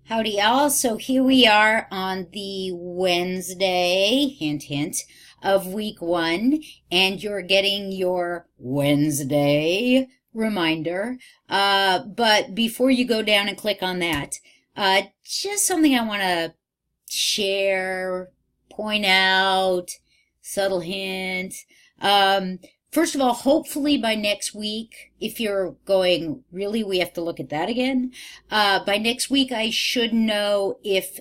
Howdy, y'all. So here we are on the Wednesday, hint, hint, of week 1, and you're getting your Wednesday reminder. But before you go down and click on that, just something I want to share, point out, subtle hint. First of all, hopefully by next week, if you're going, really, we have to look at that again. By next week, I should know if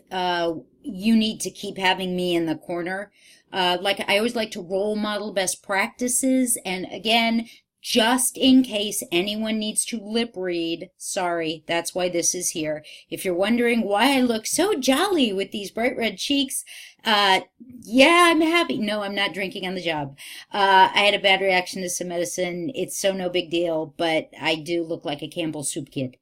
you need to keep having me in the corner. Like I always like to role model best practices. And again, just in case anyone needs to lip read, sorry, that's why this is here. If you're wondering why I look so jolly with these bright red cheeks, yeah, I'm happy. No, I'm not drinking on the job. I had a bad reaction to some medicine. It's so no big deal, but I do look like a Campbell soup kid.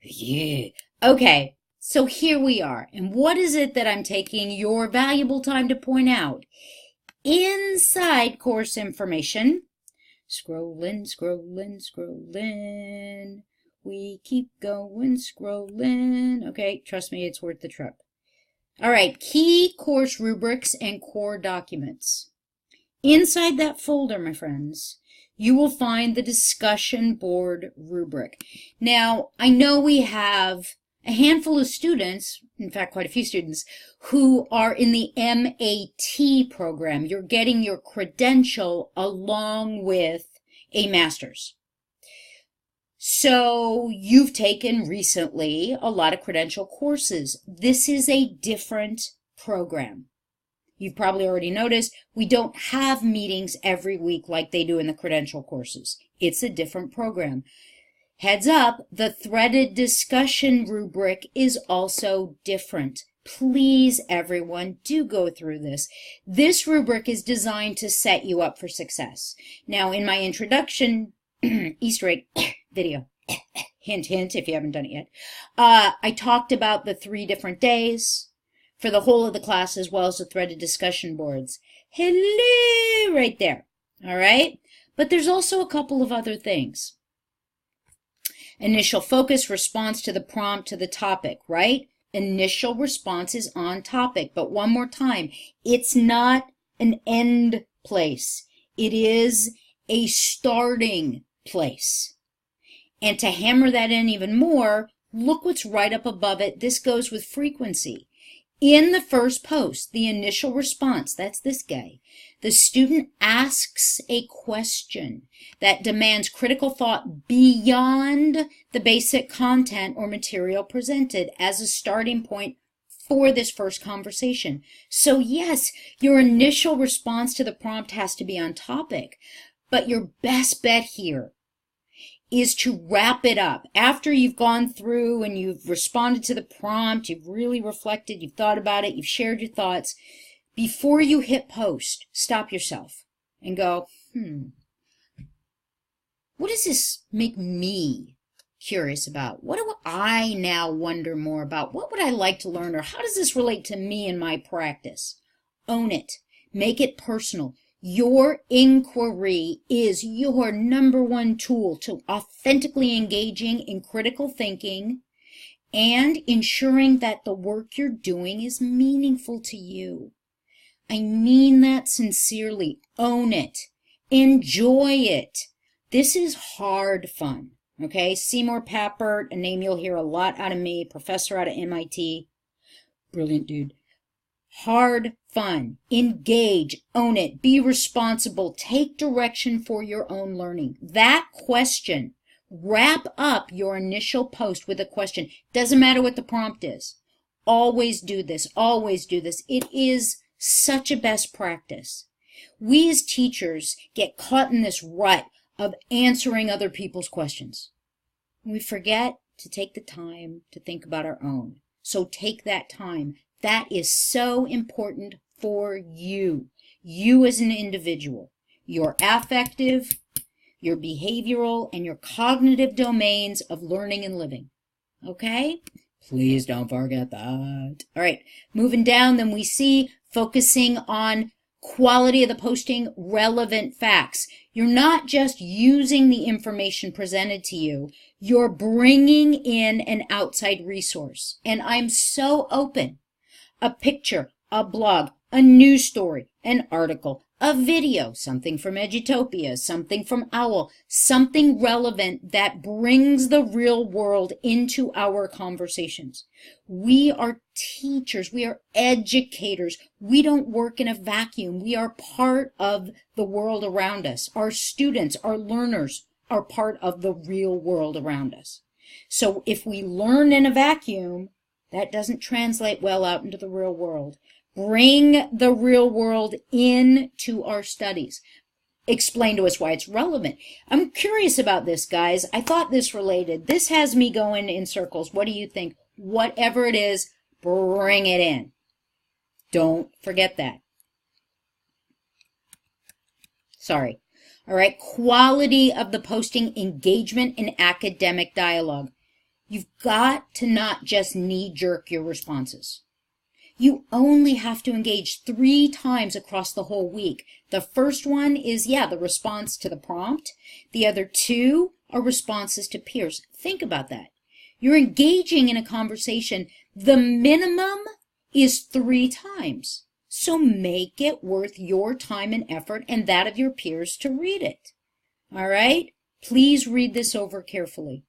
Yeah. Okay, so here we are. And what is it that I'm taking your valuable time to point out? Inside course information, scrolling, scrolling, scrolling. We keep going, scrolling. Okay, trust me, it's worth the trip. All right, key course rubrics and core documents. Inside that folder, my friends, you will find the discussion board rubric. Now, I know we have a handful of students, in fact, quite a few students, who are in the MAT program. You're getting your credential along with a master's. So you've taken recently a lot of credential courses. This is a different program. You've probably already noticed we don't have meetings every week like they do in the credential courses. It's a different program. Heads up, the threaded discussion rubric is also different. Please, everyone, do go through this. This rubric is designed to set you up for success. Now, in my introduction Easter egg video, hint, hint, if you haven't done it yet, I talked about the 3 different days for the whole of the class as well as the threaded discussion boards. Hello, right there. All right? But there's also a couple of other things. Initial focus, response to the prompt, to the topic, right? Initial response is on topic, but one more time, it's not an end place. It is a starting place. And to hammer that in even more, look what's right up above it. This goes with frequency. In the first post, the initial response, that's this guy, the student asks a question that demands critical thought beyond the basic content or material presented as a starting point for this first conversation. So yes, your initial response to the prompt has to be on topic, but your best bet here is to wrap it up. After you've gone through and you've responded to the prompt, you've really reflected, you've thought about it, you've shared your thoughts, before you hit post, stop yourself and go, what does this make me curious about? What do I now wonder more about? What would I like to learn, or how does this relate to me in my practice? Own it. Make it personal. Your inquiry is your #1 tool to authentically engaging in critical thinking and ensuring that the work you're doing is meaningful to you. I mean that sincerely. Own it. Enjoy it. This is hard fun. Okay? Seymour Papert, a name you'll hear a lot out of me, professor out of MIT. Brilliant dude. Hard fun. Engage. Own it. Be responsible. Take direction for your own learning. That question. Wrap up your initial post with a question. Doesn't matter what the prompt is. Always do this. Always do this. It is such a best practice. We as teachers get caught in this rut of answering other people's questions. We forget to take the time to think about our own. So take that time. That is so important for you. You as an individual. Your affective, your behavioral, and your cognitive domains of learning and living. Okay? Please don't forget that. All right. Moving down, then we see focusing on Quality of the posting, relevant facts. You're not just using the information presented to you, you're bringing in an outside resource. And I'm so open. A picture, a blog, a news story, an article, a video, something from Edutopia, something from OWL, something relevant that brings the real world into our conversations. We are teachers, we are educators. We don't work in a vacuum. We are part of the world around us. Our students, our learners are part of the real world around us. So if we learn in a vacuum, that doesn't translate well out into the real world. Bring the real world into our studies. Explain to us why it's relevant. I'm curious about this, guys. I thought this related. This has me going in circles. What do you think? Whatever it is, bring it in. Don't forget that. Sorry. All right. Quality of the posting, engagement in academic dialogue. You've got to not just knee-jerk your responses. You only have to engage 3 times across the whole week. The first one is, the response to the prompt. The other 2 are responses to peers. Think about that. You're engaging in a conversation. The minimum is 3 times. So make it worth your time and effort and that of your peers to read it. All right? Please read this over carefully.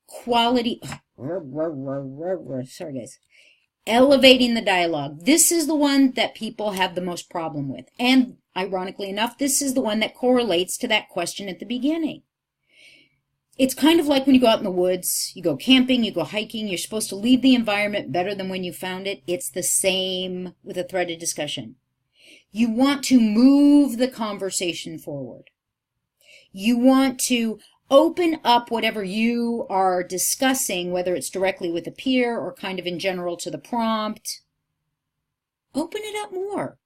Quality. Sorry, guys. Elevating the dialogue. This is the one that people have the most problem with. And ironically enough, this is the one that correlates to that question at the beginning. It's kind of like when you go out in the woods, you go camping, you go hiking, you're supposed to leave the environment better than when you found it. It's the same with a threaded discussion. You want to move the conversation forward. You want to open up whatever you are discussing, whether it's directly with a peer or kind of in general to the prompt. Open it up more.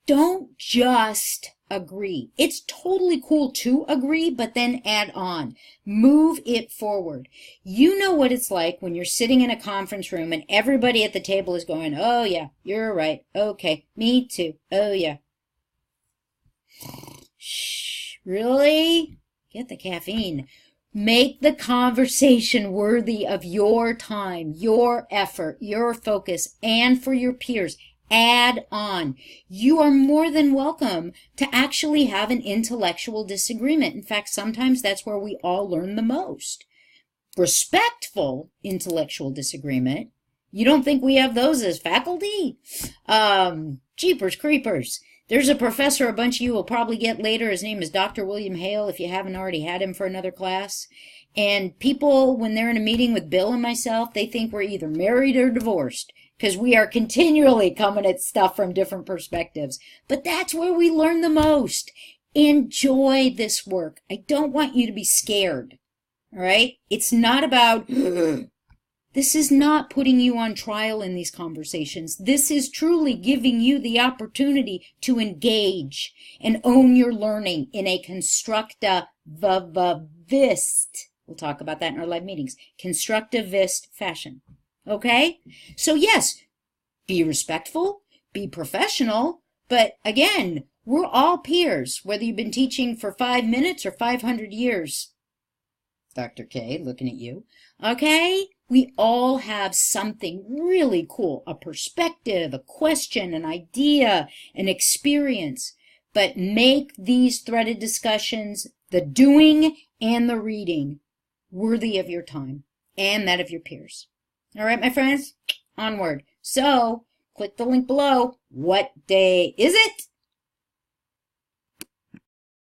Don't just agree. It's totally cool to agree, but then add on. Move it forward. You know what it's like when you're sitting in a conference room and everybody at the table is going, oh yeah, you're right. Okay, me too. Oh yeah. Shh, really? Get the caffeine. Make the conversation worthy of your time, your effort, your focus, and for your peers. Add on. You are more than welcome to actually have an intellectual disagreement. In fact, sometimes that's where we all learn the most. Respectful intellectual disagreement. You don't think we have those as faculty? Jeepers creepers. There's a professor a bunch of you will probably get later. His name is Dr. William Hale, if you haven't already had him for another class. And people, when they're in a meeting with Bill and myself, they think we're either married or divorced because we are continually coming at stuff from different perspectives. But that's where we learn the most. Enjoy this work. I don't want you to be scared. All right? It's not about... This is not putting you on trial in these conversations. This is truly giving you the opportunity to engage and own your learning in a constructivist, we'll talk about that in our live meetings, constructivist fashion. Okay? So yes, be respectful, be professional, but again, we're all peers, whether you've been teaching for 5 minutes or 500 years. Dr. K, looking at you. Okay? We all have something really cool, a perspective, a question, an idea, an experience. But make these threaded discussions, the doing and the reading, worthy of your time and that of your peers. All right, my friends? Onward. So, click the link below. What day is it?